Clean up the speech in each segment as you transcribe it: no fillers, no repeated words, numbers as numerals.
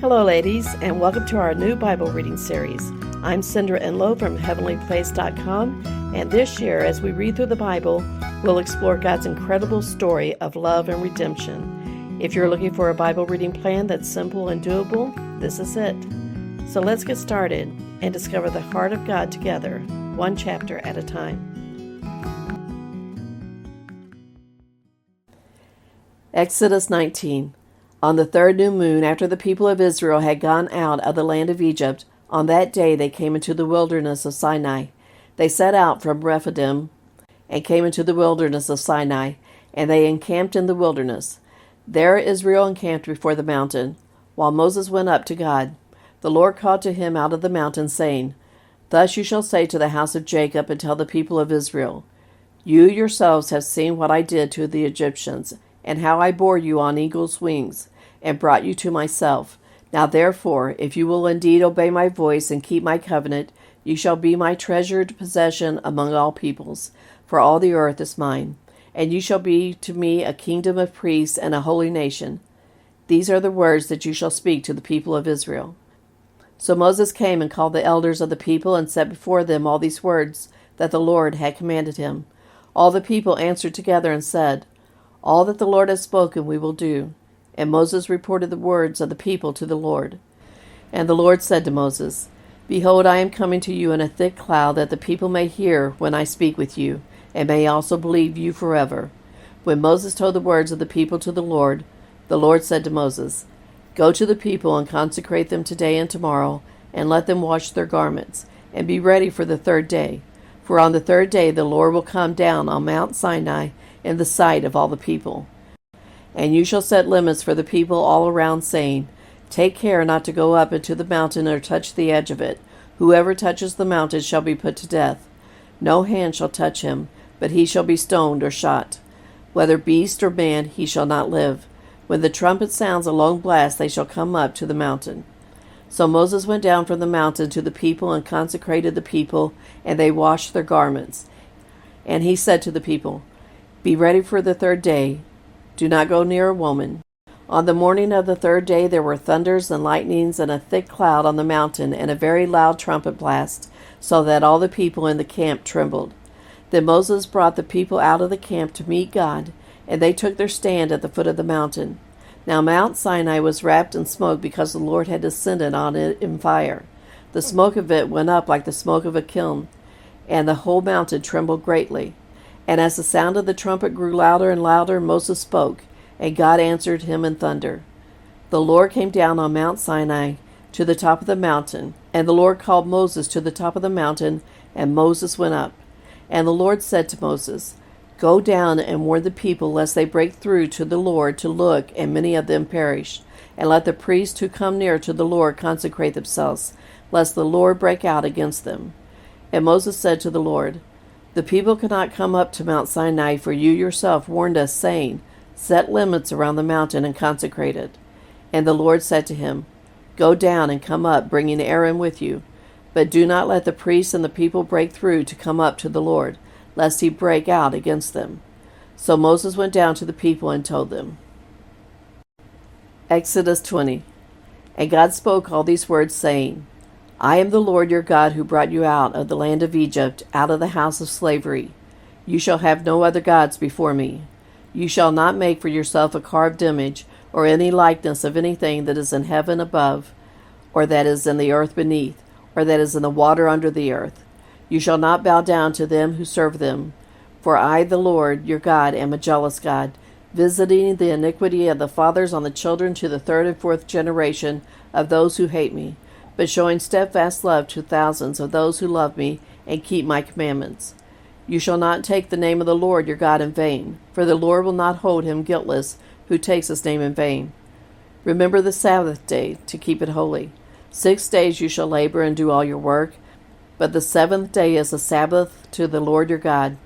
Hello, ladies, and welcome to our new Bible reading series. I'm Cindra Enlow from HeavenlyPlace.com, and this year, as we read through the Bible, we'll explore God's incredible story of love and redemption. If you're looking for a Bible reading plan that's simple and doable, this is it. So let's get started and discover the heart of God together, one chapter at a time. Exodus 19. On the third new moon, after the people of Israel had gone out of the land of Egypt, on that day they came into the wilderness of Sinai. They set out from Rephidim and came into the wilderness of Sinai, and they encamped in the wilderness. There Israel encamped before the mountain, while Moses went up to God. The Lord called to him out of the mountain, saying, Thus you shall say to the house of Jacob and tell the people of Israel, You yourselves have seen what I did to the Egyptians, and how I bore you on eagle's wings, and brought you to myself. Now therefore, if you will indeed obey my voice and keep my covenant, you shall be my treasured possession among all peoples, for all the earth is mine. And you shall be to me a kingdom of priests and a holy nation. These are the words that you shall speak to the people of Israel. So Moses came and called the elders of the people and set before them all these words that the Lord had commanded him. All the people answered together and said, All that the Lord has spoken we will do. And Moses reported the words of the people to the Lord. And the Lord said to Moses, Behold, I am coming to you in a thick cloud, that the people may hear when I speak with you, and may also believe you forever. When Moses told the words of the people to the Lord said to Moses, Go to the people and consecrate them today and tomorrow, and let them wash their garments, and be ready for the third day. For on the third day the Lord will come down on Mount Sinai in the sight of all the people. And you shall set limits for the people all around, saying, Take care not to go up into the mountain or touch the edge of it. Whoever touches the mountain shall be put to death. No hand shall touch him, but he shall be stoned or shot. Whether beast or man, he shall not live. When the trumpet sounds a long blast, they shall come up to the mountain. So Moses went down from the mountain to the people and consecrated the people, and they washed their garments. And he said to the people, Be ready for the third day. Do not go near a woman. On the morning of the third day there were thunders and lightnings and a thick cloud on the mountain and a very loud trumpet blast, so that all the people in the camp trembled. Then Moses brought the people out of the camp to meet God, and they took their stand at the foot of the mountain. Now Mount Sinai was wrapped in smoke because the Lord had descended on it in fire. The smoke of it went up like the smoke of a kiln, and the whole mountain trembled greatly. And as the sound of the trumpet grew louder and louder, Moses spoke, and God answered him in thunder. The Lord came down on Mount Sinai to the top of the mountain, and the Lord called Moses to the top of the mountain, and Moses went up. And the Lord said to Moses, Go down and warn the people, lest they break through to the Lord to look, and many of them perish. And let the priests who come near to the Lord consecrate themselves, lest the Lord break out against them. And Moses said to the Lord, The people cannot come up to Mount Sinai, for you yourself warned us, saying, Set limits around the mountain and consecrate it. And the Lord said to him, Go down and come up, bringing Aaron with you. But do not let the priests and the people break through to come up to the Lord, lest he break out against them. So Moses went down to the people and told them. Exodus 20. And God spoke all these words, saying, I am the Lord your God, who brought you out of the land of Egypt, out of the house of slavery. You shall have no other gods before me. You shall not make for yourself a carved image, or any likeness of anything that is in heaven above, or that is in the earth beneath, or that is in the water under the earth. You shall not bow down to them who serve them. For I, the Lord your God, am a jealous God, visiting the iniquity of the fathers on the children to the third and fourth generation of those who hate me, but showing steadfast love to thousands of those who love me and keep my commandments. You shall not take the name of the Lord your God in vain, for the Lord will not hold him guiltless who takes his name in vain. Remember the Sabbath day to keep it holy. 6 days you shall labor and do all your work, but the seventh day is a Sabbath to the Lord your God.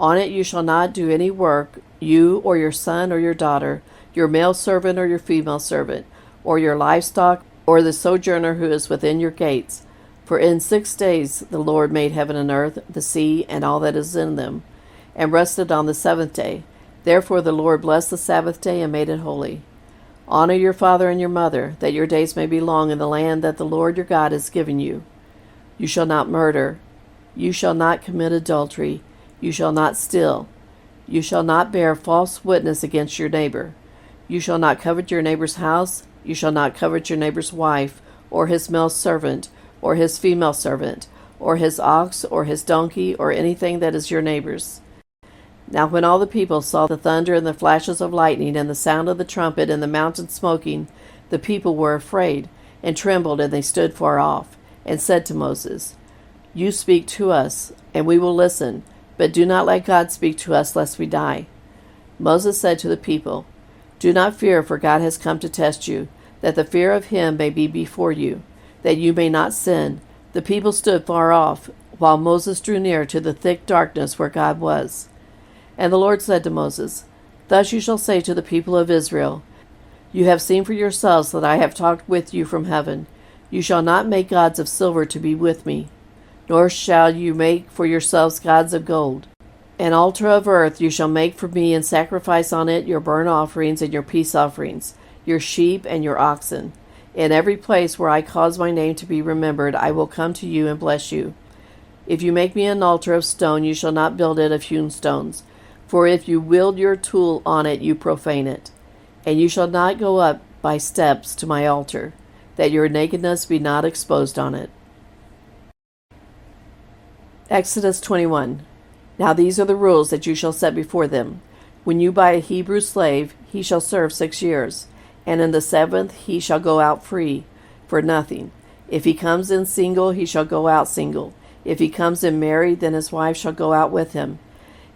On it you shall not do any work, you or your son or your daughter, your male servant or your female servant, or your livestock, or the sojourner who is within your gates. For in 6 days the Lord made heaven and earth, the sea, and all that is in them, and rested on the seventh day. Therefore the Lord blessed the Sabbath day and made it holy. Honor your father and your mother, that your days may be long in the land that the Lord your God has given you. You shall not murder. You shall not commit adultery. You shall not steal. You shall not bear false witness against your neighbor. You shall not covet your neighbor's house. You shall not covet your neighbor's wife, or his male servant, or his female servant, or his ox, or his donkey, or anything that is your neighbor's. Now when all the people saw the thunder and the flashes of lightning and the sound of the trumpet and the mountain smoking, the people were afraid and trembled, and they stood far off, and said to Moses, You speak to us, and we will listen, but do not let God speak to us, lest we die. Moses said to the people, Do not fear, for God has come to test you, that the fear of him may be before you, that you may not sin. The people stood far off, while Moses drew near to the thick darkness where God was. And the Lord said to Moses, Thus you shall say to the people of Israel, You have seen for yourselves that I have talked with you from heaven. You shall not make gods of silver to be with me, nor shall you make for yourselves gods of gold. An altar of earth you shall make for me, and sacrifice on it your burnt offerings and your peace offerings, your sheep and your oxen. In every place where I cause my name to be remembered, I will come to you and bless you. If you make me an altar of stone, you shall not build it of hewn stones. For if you wield your tool on it, you profane it. And you shall not go up by steps to my altar, that your nakedness be not exposed on it. Exodus 21. Now these are the rules that you shall set before them. When you buy a Hebrew slave, he shall serve 6 years, and in the 7th he shall go out free, for nothing. If he comes in single, he shall go out single. If he comes in married, then his wife shall go out with him.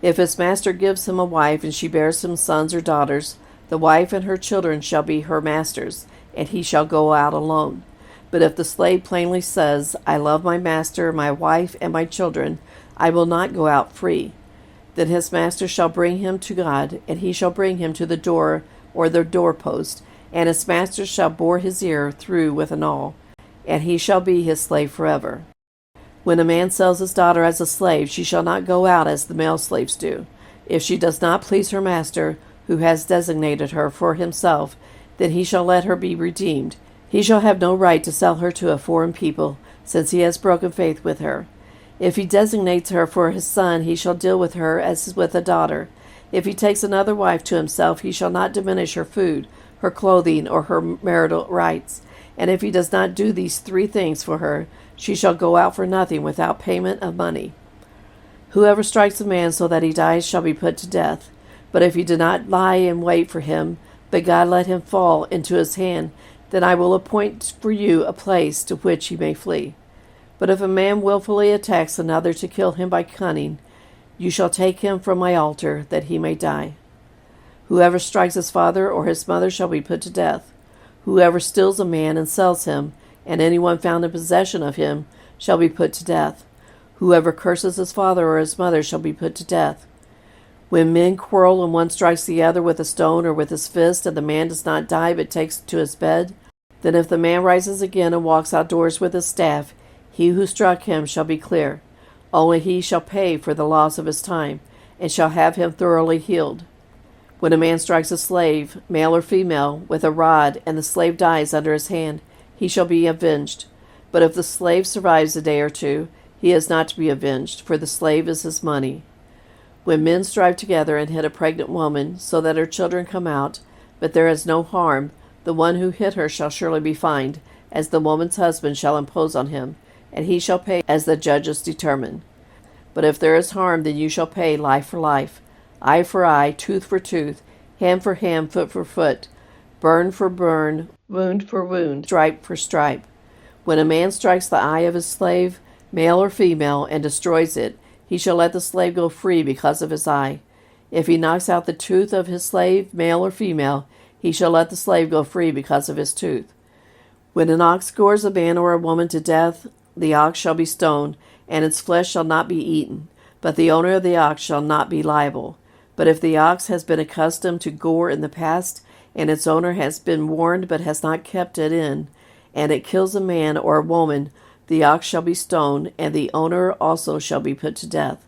If his master gives him a wife, and she bears him sons or daughters, the wife and her children shall be her master's, and he shall go out alone. But if the slave plainly says, I love my master, my wife, and my children, I will not go out free, then his master shall bring him to God, and he shall bring him to the door or the doorpost, and his master shall bore his ear through with an awl, and he shall be his slave forever. When a man sells his daughter as a slave, she shall not go out as the male slaves do. If she does not please her master, who has designated her for himself, then he shall let her be redeemed. He shall have no right to sell her to a foreign people, since he has broken faith with her. If he designates her for his son, he shall deal with her as with a daughter. If he takes another wife to himself, he shall not diminish her food, her clothing, or her marital rights. And if he does not do these 3 things for her, she shall go out for nothing without payment of money. Whoever strikes a man so that he dies shall be put to death. But if he do not lie in wait for him, but God let him fall into his hand, then I will appoint for you a place to which he may flee. But if a man willfully attacks another to kill him by cunning, you shall take him from my altar, that he may die. Whoever strikes his father or his mother shall be put to death. Whoever steals a man and sells him, and anyone found in possession of him, shall be put to death. Whoever curses his father or his mother shall be put to death. When men quarrel and one strikes the other with a stone or with his fist, and the man does not die but takes to his bed, then if the man rises again and walks outdoors with his staff, he who struck him shall be clear. Only he shall pay for the loss of his time, and shall have him thoroughly healed. When a man strikes a slave, male or female, with a rod, and the slave dies under his hand, he shall be avenged. But if the slave survives a day or 2, he is not to be avenged, for the slave is his money. When men strive together and hit a pregnant woman, so that her children come out, but there is no harm, the one who hit her shall surely be fined, as the woman's husband shall impose on him, and he shall pay as the judges determine. But if there is harm, then you shall pay life for life, eye for eye, tooth for tooth, hand for hand, foot for foot, burn for burn, wound for wound, stripe for stripe. When a man strikes the eye of his slave, male or female, and destroys it, he shall let the slave go free because of his eye. If he knocks out the tooth of his slave, male or female, he shall let the slave go free because of his tooth. When an ox gores a man or a woman to death, the ox shall be stoned, and its flesh shall not be eaten, but the owner of the ox shall not be liable. But if the ox has been accustomed to gore in the past, and its owner has been warned but has not kept it in, and it kills a man or a woman, the ox shall be stoned, and the owner also shall be put to death.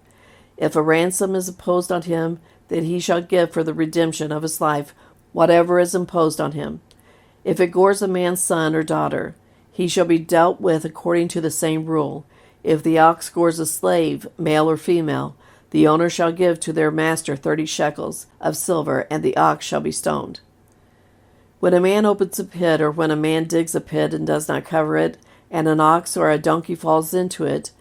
If a ransom is imposed on him, then he shall give for the redemption of his life whatever is imposed on him. If it gores a man's son or daughter, he shall be dealt with according to the same rule. If the ox gores a slave, male or female, the owner shall give to their master 30 shekels of silver, and the ox shall be stoned. When a man opens a pit, or when a man digs a pit and does not cover it, and an ox or a donkey falls into it,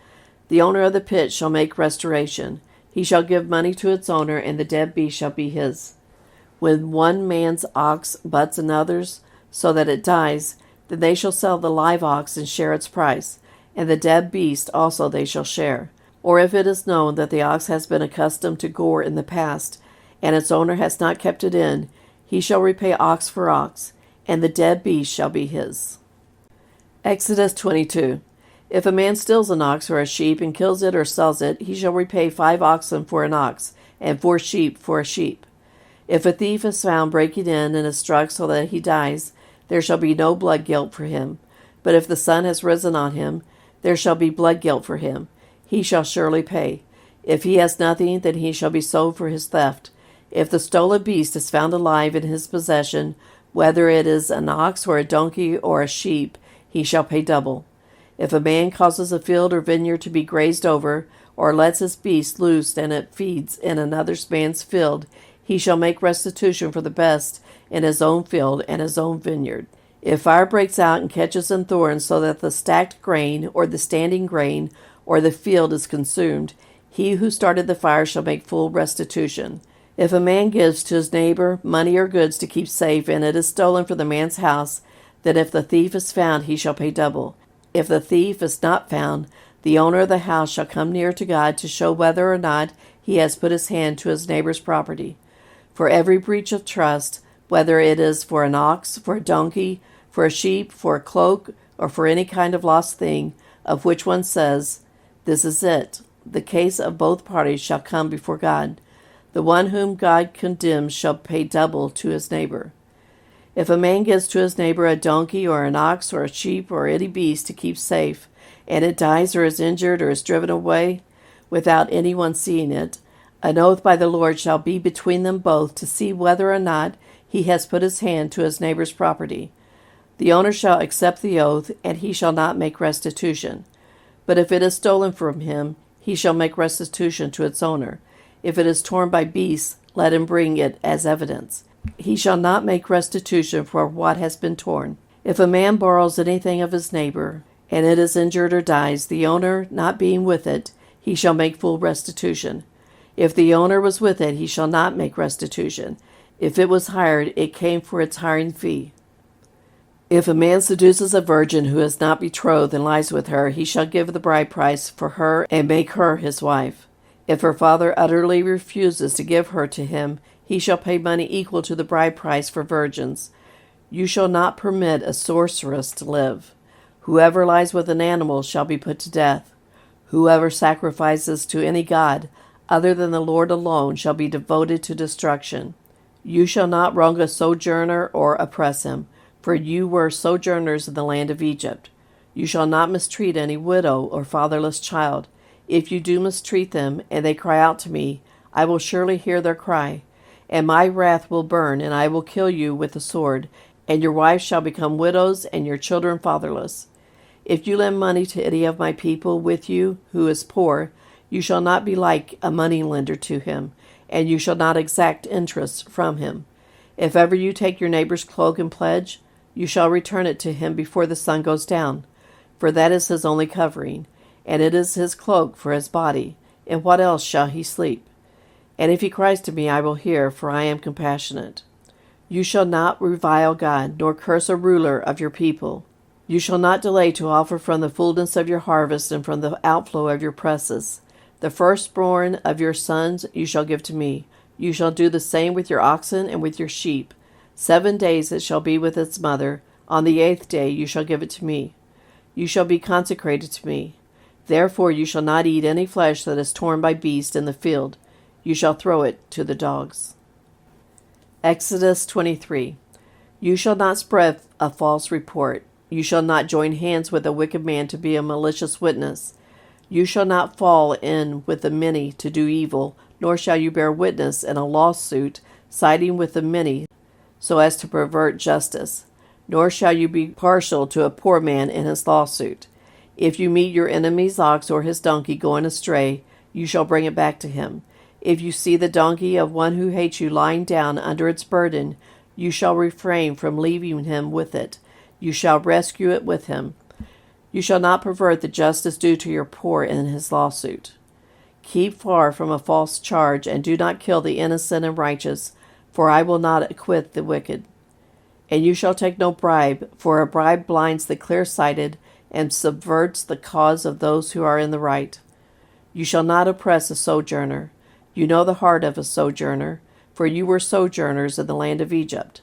the owner of the pit shall make restoration. He shall give money to its owner, and the dead beast shall be his. When one man's ox butts another's, so that it dies, then they shall sell the live ox and share its price, and the dead beast also they shall share. Or if it is known that the ox has been accustomed to gore in the past, and its owner has not kept it in, he shall repay ox for ox, and the dead beast shall be his. Exodus 22. If a man steals an ox or a sheep and kills it or sells it, he shall repay 5 oxen for an ox, and 4 sheep for a sheep. If a thief is found breaking in and is struck so that he dies, there shall be no blood guilt for him. But if the sun has risen on him, there shall be blood guilt for him. He shall surely pay. If he has nothing, then he shall be sold for his theft. If the stolen beast is found alive in his possession, whether it is an ox or a donkey or a sheep, he shall pay double. If a man causes a field or vineyard to be grazed over, or lets his beast loose and it feeds in another man's field, he shall make restitution for the best in his own field and his own vineyard. If fire breaks out and catches in thorns so that the stacked grain or the standing grain or the field is consumed, he who started the fire shall make full restitution. If a man gives to his neighbor money or goods to keep safe, and it is stolen from the man's house, then if the thief is found, he shall pay double. If the thief is not found, the owner of the house shall come near to God to show whether or not he has put his hand to his neighbor's property. For every breach of trust, whether it is for an ox, for a donkey, for a sheep, for a cloak, or for any kind of lost thing, of which one says, "This is it," the case of both parties shall come before God. The one whom God condemns shall pay double to his neighbor. If a man gives to his neighbor a donkey or an ox or a sheep or any beast to keep safe, and it dies or is injured or is driven away without anyone seeing it, an oath by the Lord shall be between them both to see whether or not he has put his hand to his neighbor's property. The owner shall accept the oath, and he shall not make restitution. But if it is stolen from him, he shall make restitution to its owner. If it is torn by beasts, let him bring it as evidence. He shall not make restitution for what has been torn. If a man borrows anything of his neighbor, and it is injured or dies, the owner not being with it, he shall make full restitution. If the owner was with it, he shall not make restitution. If it was hired, it came for its hiring fee. If a man seduces a virgin who is not betrothed and lies with her, he shall give the bride price for her and make her his wife. If her father utterly refuses to give her to him, he shall pay money equal to the bride price for virgins. You shall not permit a sorceress to live. Whoever lies with an animal shall be put to death. Whoever sacrifices to any god other than the Lord alone shall be devoted to destruction. You shall not wrong a sojourner or oppress him, for you were sojourners in the land of Egypt. You shall not mistreat any widow or fatherless child. If you do mistreat them, and they cry out to me, I will surely hear their cry, and my wrath will burn, and I will kill you with the sword, and your wives shall become widows, and your children fatherless. If you lend money to any of my people with you who is poor, you shall not be like a moneylender to him, and you shall not exact interest from him. If ever you take your neighbor's cloak in pledge, you shall return it to him before the sun goes down, for that is his only covering, and it is his cloak for his body. In what else shall he sleep? And if he cries to me, I will hear, for I am compassionate. You shall not revile God, nor curse a ruler of your people. You shall not delay to offer from the fullness of your harvest and from the outflow of your presses. The firstborn of your sons you shall give to me. You shall do the same with your oxen and with your sheep. 7 days it shall be with its mother. On the 8th day you shall give it to me. You shall be consecrated to me. Therefore you shall not eat any flesh that is torn by beast in the field. You shall throw it to the dogs. Exodus 23. You shall not spread a false report. You shall not join hands with a wicked man to be a malicious witness. You shall not fall in with the many to do evil, nor shall you bear witness in a lawsuit, siding with the many, so as to pervert justice. nor shall you be partial to a poor man in his lawsuit. If you meet your enemy's ox or his donkey going astray, you shall bring it back to him. If you see the donkey of one who hates you lying down under its burden, you shall refrain from leaving him with it. You shall rescue it with him. You shall not pervert the justice due to your poor in his lawsuit. Keep far from a false charge, and do not kill the innocent and righteous, for I will not acquit the wicked. And you shall take no bribe, for a bribe blinds the clear-sighted and subverts the cause of those who are in the right. You shall not oppress a sojourner. You know the heart of a sojourner, for you were sojourners in the land of Egypt.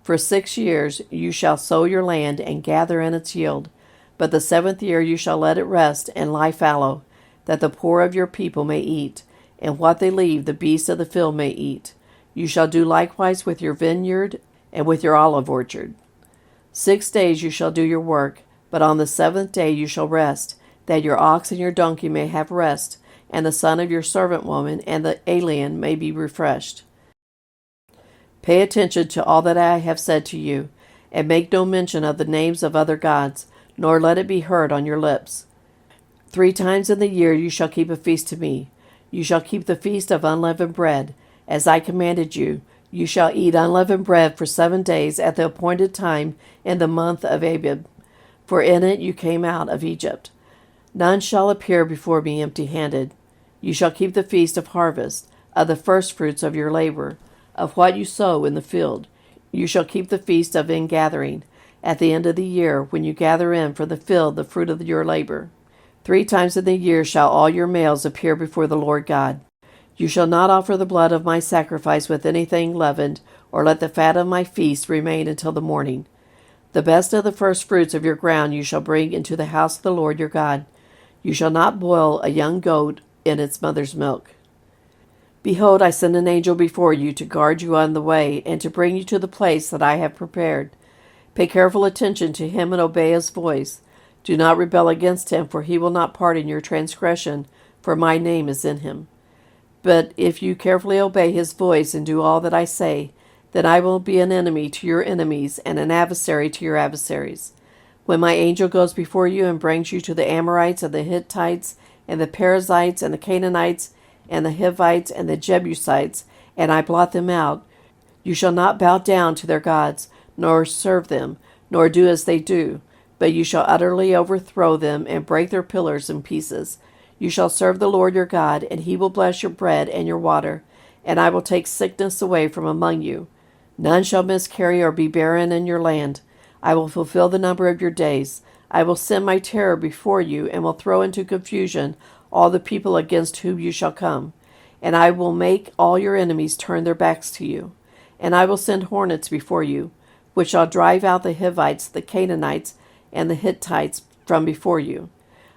For 6 years you shall sow your land and gather in its yield, but the 7th year you shall let it rest and lie fallow, that the poor of your people may eat, and what they leave the beasts of the field may eat. You shall do likewise with your vineyard and with your olive orchard. 6 days you shall do your work, but on the 7th day you shall rest, that your ox and your donkey may have rest, and the son of your servant woman and the alien may be refreshed. Pay attention to all that I have said to you, and make no mention of the names of other gods, nor let it be heard on your lips. 3 times in the year you shall keep a feast to me. You shall keep the feast of unleavened bread. As I commanded you, you shall eat unleavened bread for 7 days at the appointed time in the month of Abib, for in it you came out of Egypt. None shall appear before me empty-handed. You shall keep the feast of harvest, of the firstfruits of your labor, of what you sow in the field. You shall keep the feast of ingathering, at the end of the year, when you gather in from the field the fruit of your labor. 3 times in the year shall all your males appear before the Lord God. You shall not offer the blood of my sacrifice with anything leavened, or let the fat of my feast remain until the morning. The best of the firstfruits of your ground you shall bring into the house of the Lord your God. You shall not boil a young goat in its mother's milk. Behold, I send an angel before you to guard you on the way, and to bring you to the place that I have prepared. Pay careful attention to him and obey his voice. Do not rebel against him, for he will not pardon your transgression, for my name is in him. But if you carefully obey his voice and do all that I say, then I will be an enemy to your enemies and an adversary to your adversaries. When my angel goes before you and brings you to the Amorites and the Hittites and the Perizzites and the Canaanites and the Hivites and the Jebusites, and I blot them out, you shall not bow down to their gods, nor serve them, nor do as they do, but you shall utterly overthrow them and break their pillars in pieces. You shall serve the Lord your God, and he will bless your bread and your water, and I will take sickness away from among you. None shall miscarry or be barren in your land. I will fulfill the number of your days. I will send my terror before you, and will throw into confusion all the people against whom you shall come. And I will make all your enemies turn their backs to you. And I will send hornets before you, which shall drive out the Hivites, the Canaanites, and the Hittites from before you.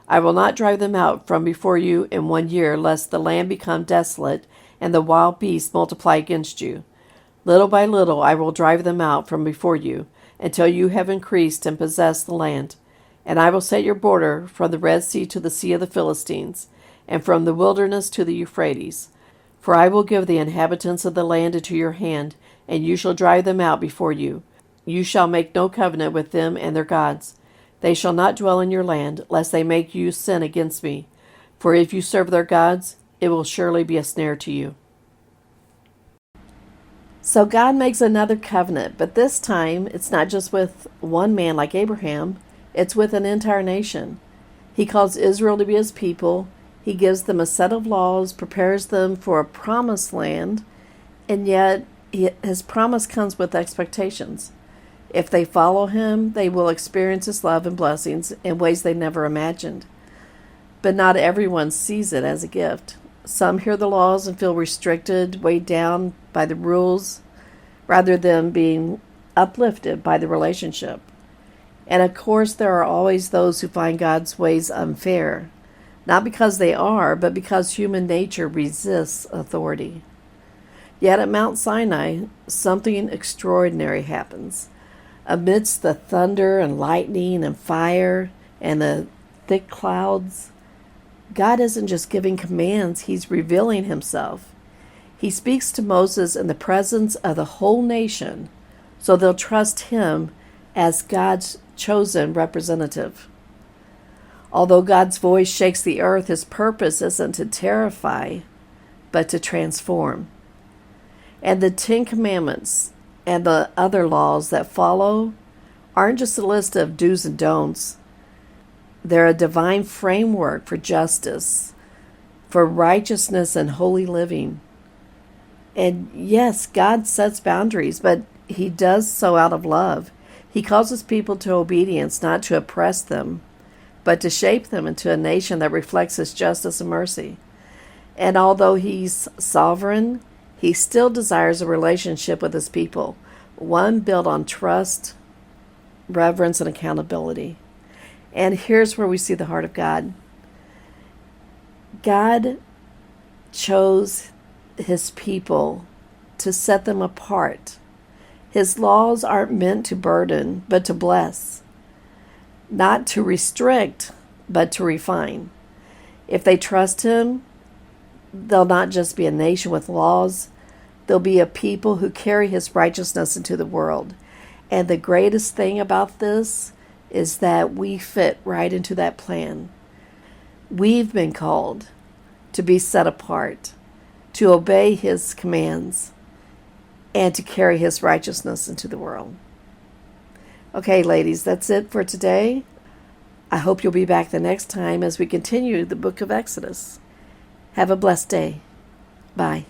I will not drive them out from before you in 1 year, lest the land become desolate, and the wild beasts multiply against you. Little by little I will drive them out from before you, until you have increased and possessed the land. And I will set your border from the Red Sea to the Sea of the Philistines, and from the wilderness to the Euphrates. For I will give the inhabitants of the land into your hand, and you shall drive them out before you. You shall make no covenant with them and their gods. They shall not dwell in your land, lest they make you sin against me. For if you serve their gods, it will surely be a snare to you. So God makes another covenant, but this time it's not just with one man like Abraham, it's with an entire nation. He calls Israel to be his people. He gives them a set of laws, prepares them for a promised land, and yet his promise comes with expectations. If they follow him, they will experience his love and blessings in ways they never imagined. But not everyone sees it as a gift. Some hear the laws and feel restricted, weighed down by the rules, rather than being uplifted by the relationship. And of course, there are always those who find God's ways unfair, not because they are, but because human nature resists authority. Yet at Mount Sinai, something extraordinary happens. Amidst the thunder and lightning and fire and the thick clouds, God isn't just giving commands, he's revealing himself. He speaks to Moses in the presence of the whole nation, so they'll trust him as God's chosen representative. Although God's voice shakes the earth, his purpose isn't to terrify, but to transform. And the Ten Commandments and the other laws that follow aren't just a list of do's and don'ts. They're a divine framework for justice, for righteousness and holy living. And yes, God sets boundaries, but he does so out of love. He calls his people to obedience, not to oppress them, but to shape them into a nation that reflects his justice and mercy. And although he's sovereign, he still desires a relationship with his people, one built on trust, reverence, and accountability. And here's where we see the heart of God. God chose his people to set them apart. His laws aren't meant to burden, but to bless. Not to restrict, but to refine. If they trust him, they'll not just be a nation with laws, they'll be a people who carry his righteousness into the world. And the greatest thing about this is that we fit right into that plan. We've been called to be set apart, to obey his commands, and to carry his righteousness into the world. Okay, ladies, that's it for today. I hope you'll be back the next time as we continue the book of Exodus. Have a blessed day. Bye.